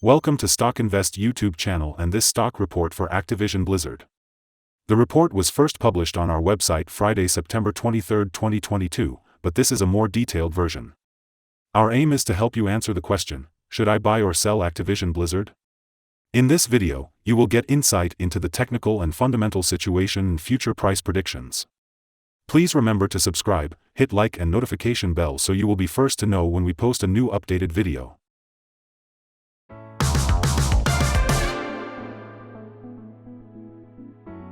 Welcome to StockInvest YouTube channel and this stock report for Activision Blizzard. The report was first published on our website Friday, September 23, 2022, but this is a more detailed version. Our aim is to help you answer the question, should I buy or sell Activision Blizzard? In this video, you will get insight into the technical and fundamental situation and future price predictions. Please remember to subscribe, hit like and notification bell so you will be first to know when we post a new updated video.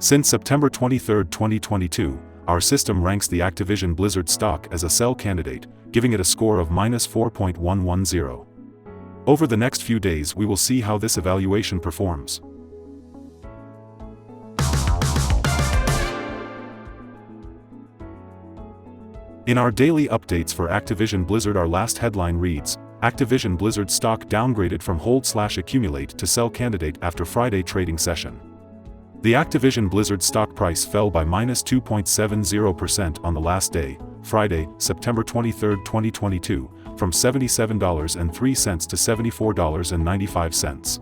Since September 23, 2022, our system ranks the Activision Blizzard stock as a sell candidate, giving it a score of -4.110. Over the next few days we will see how this evaluation performs. In our daily updates for Activision Blizzard, our last headline reads, Activision Blizzard stock downgraded from hold/accumulate to sell candidate after Friday trading session. The Activision Blizzard stock price fell by -2.70% on the last day, Friday, September 23, 2022, from $77.03 to $74.95.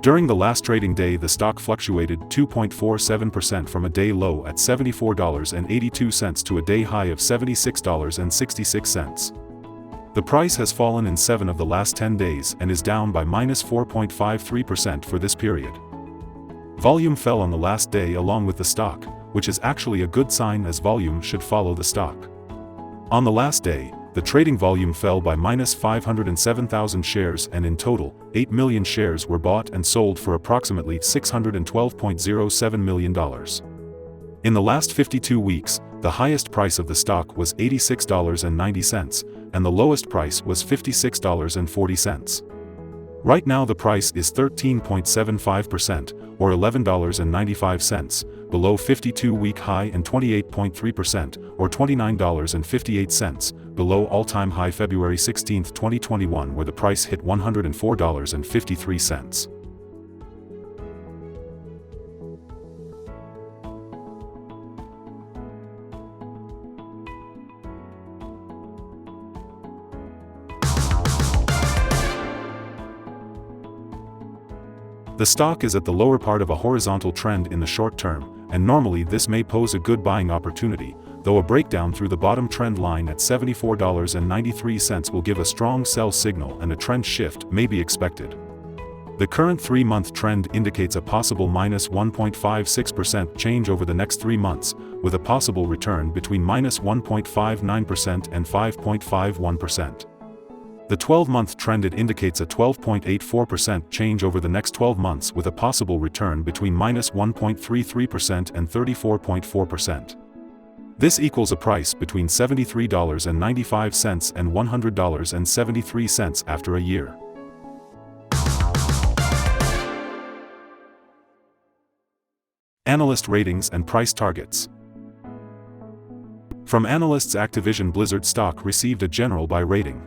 During the last trading day, the stock fluctuated 2.47% from a day low at $74.82 to a day high of $76.66. The price has fallen in 7 of the last 10 days and is down by -4.53% for this period. Volume fell on the last day along with the stock, which is actually a good sign as volume should follow the stock. On the last day, the trading volume fell by -507,000 shares and in total, 8 million shares were bought and sold for approximately $612.07 million. In the last 52 weeks, the highest price of the stock was $86.90, and the lowest price was $56.40. Right now the price is 13.75%, or $11.95, below 52-week high and 28.3%, or $29.58, below all-time high February 16, 2021 where the price hit $104.53. The stock is at the lower part of a horizontal trend in the short term, and normally this may pose a good buying opportunity, though a breakdown through the bottom trend line at $74.93 will give a strong sell signal and a trend shift may be expected. The current 3-month trend indicates a possible -1.56% change over the next 3 months, with a possible return between -1.59% and 5.51%. The 12-month trend indicates a 12.84% change over the next 12 months with a possible return between -1.33% and 34.4%. This equals a price between $73.95 and $100.73 after a year. Analyst ratings and price targets. From analysts, Activision Blizzard stock received a general buy rating.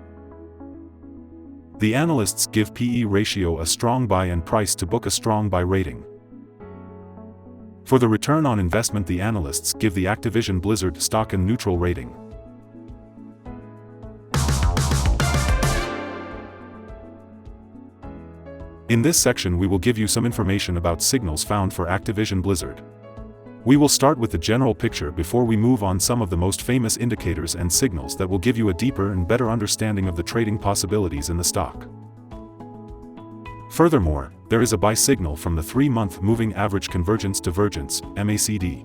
The analysts give PE ratio a strong buy and price to book a strong buy rating. For the return on investment, the analysts give the Activision Blizzard stock a neutral rating. In this section we will give you some information about signals found for Activision Blizzard. We will start with the general picture before we move on some of the most famous indicators and signals that will give you a deeper and better understanding of the trading possibilities in the stock. Furthermore, there is a buy signal from the 3-month moving average convergence divergence, MACD.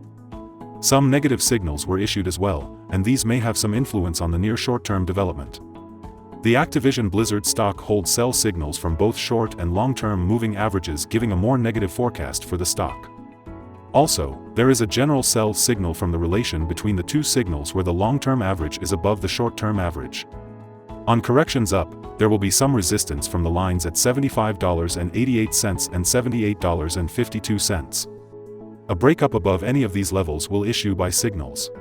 Some negative signals were issued as well, and these may have some influence on the near short-term development. The Activision Blizzard stock holds sell signals from both short and long-term moving averages, giving a more negative forecast for the stock. Also, there is a general sell signal from the relation between the two signals where the long-term average is above the short-term average. On corrections up, there will be some resistance from the lines at $75.88 and $78.52. A breakup above any of these levels will issue buy signals.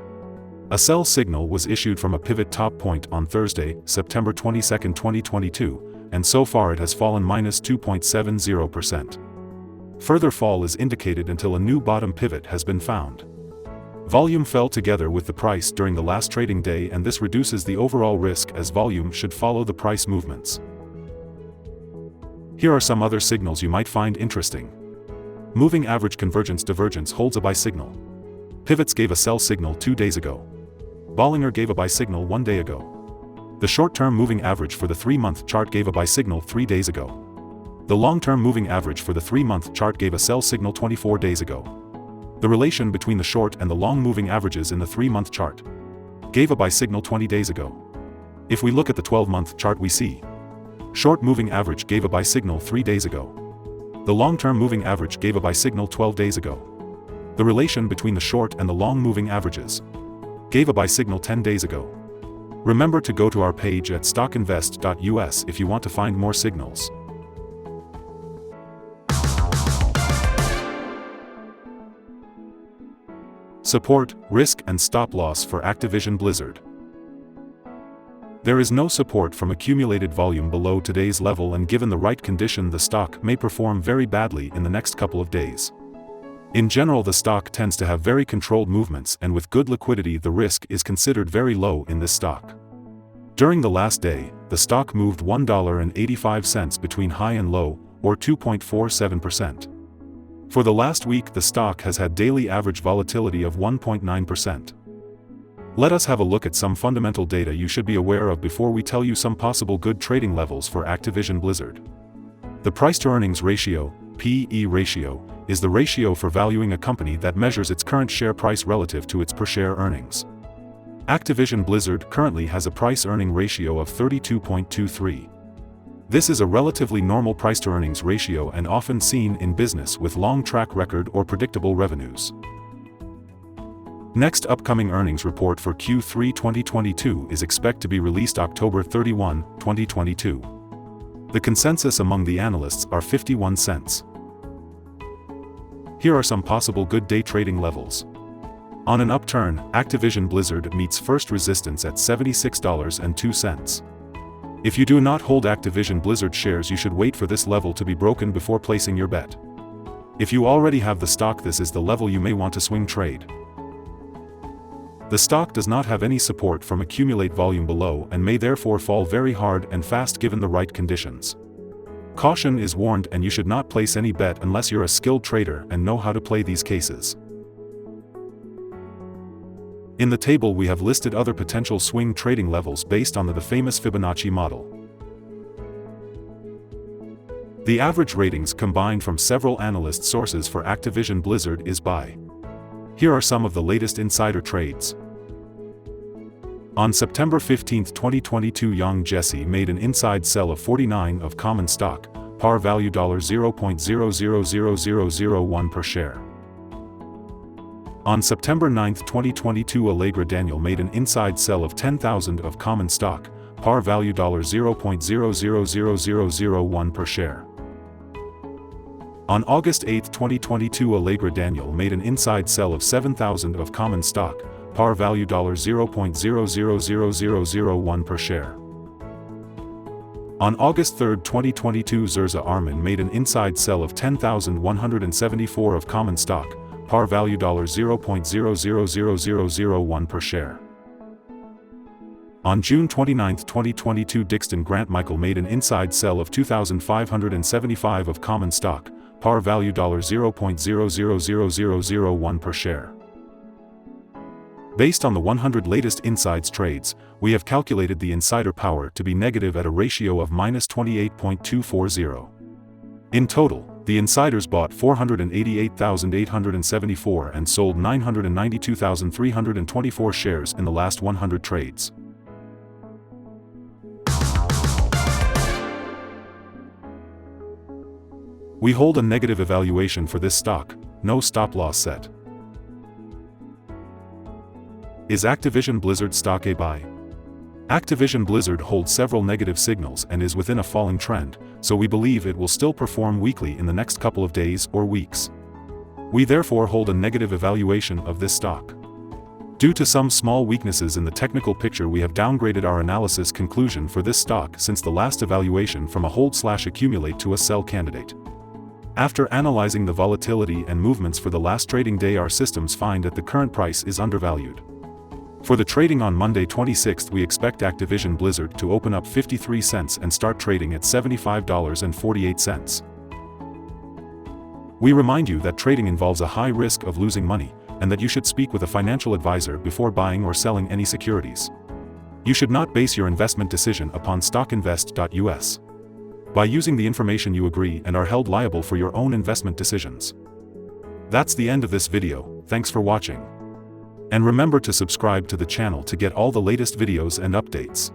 A sell signal was issued from a pivot top point on Thursday, September 22, 2022, and so far it has fallen -2.70%. Further fall is indicated until a new bottom pivot has been found. Volume fell together with the price during the last trading day, and this reduces the overall risk as volume should follow the price movements. Here are some other signals you might find interesting. Moving average convergence divergence holds a buy signal. Pivots gave a sell signal 2 days ago. Bollinger gave a buy signal 1 day ago. The short-term moving average for the 3-month chart gave a buy signal 3 days ago. The long-term moving average for the 3-month chart gave a sell signal 24 days ago. The relation between the short and the long moving averages in the 3-month chart gave a buy signal 20 days ago. If we look at the 12-month chart, we see short moving average gave a buy signal 3 days ago. The long-term moving average gave a buy signal 12 days ago. The relation between the short and the long moving averages gave a buy signal 10 days ago. Remember to go to our page at StockInvest.us if you want to find more signals. Support, risk and stop loss for Activision Blizzard. There is no support from accumulated volume below today's level, and given the right condition the stock may perform very badly in the next couple of days. In general, the stock tends to have very controlled movements, and with good liquidity the risk is considered very low in this stock. During the last day, the stock moved $1.85 between high and low, or 2.47%. For the last week the stock has had daily average volatility of 1.9%. Let us have a look at some fundamental data you should be aware of before we tell you some possible good trading levels for Activision Blizzard. The price-to-earnings ratio, P/E ratio, is the ratio for valuing a company that measures its current share price relative to its per-share earnings. Activision Blizzard currently has a price-earning ratio of 32.23. This is a relatively normal price-to-earnings ratio and often seen in business with long track record or predictable revenues. Next upcoming earnings report for Q3 2022 is expected to be released October 31, 2022. The consensus among the analysts are 51 cents. Here are some possible good day trading levels. On an upturn, Activision Blizzard meets first resistance at $76.02. If you do not hold Activision Blizzard shares, you should wait for this level to be broken before placing your bet. If you already have the stock, this is the level you may want to swing trade. The stock does not have any support from accumulate volume below and may therefore fall very hard and fast given the right conditions. Caution is warned, and you should not place any bet unless you're a skilled trader and know how to play these cases. In the table we have listed other potential swing trading levels based on the famous Fibonacci model. The average ratings combined from several analyst sources for Activision Blizzard is buy. Here are some of the latest insider trades. On September 15, 2022, Young Jesse made an inside sell of 49 of common stock, par value $0.000001 per share. On September 9, 2022, Allegra Daniel made an inside sell of 10,000 of common stock, par value $0.000001 per share. On August 8, 2022, Allegra Daniel made an inside sell of 7,000 of common stock, par value $0.000001 per share. On August 3, 2022, Zerza Arman made an inside sell of 10,174 of common stock, par value $0.000001 per share. On June 29, 2022, Dixon Grant Michael made an inside sell of 2,575 of common stock, par value $0.000001 per share. Based on the 100 latest insides trades, we have calculated the insider power to be negative at a ratio of -28.240. In total, the insiders bought 488,874 and sold 992,324 shares in the last 100 trades. We hold a negative evaluation for this stock, no stop loss set. Is Activision Blizzard stock a buy? Activision Blizzard holds several negative signals and is within a falling trend, so we believe it will still perform weakly in the next couple of days or weeks. We therefore hold a negative evaluation of this stock. Due to some small weaknesses in the technical picture, we have downgraded our analysis conclusion for this stock since the last evaluation from a hold/accumulate to a sell candidate. After analyzing the volatility and movements for the last trading day, our systems find that the current price is undervalued. For the trading on Monday 26th, we expect Activision Blizzard to open up 53 cents and start trading at $75.48. We remind you that trading involves a high risk of losing money, and that you should speak with a financial advisor before buying or selling any securities. You should not base your investment decision upon StockInvest.us. By using the information you agree and are held liable for your own investment decisions. That's the end of this video. Thanks for watching. And remember to subscribe to the channel to get all the latest videos and updates.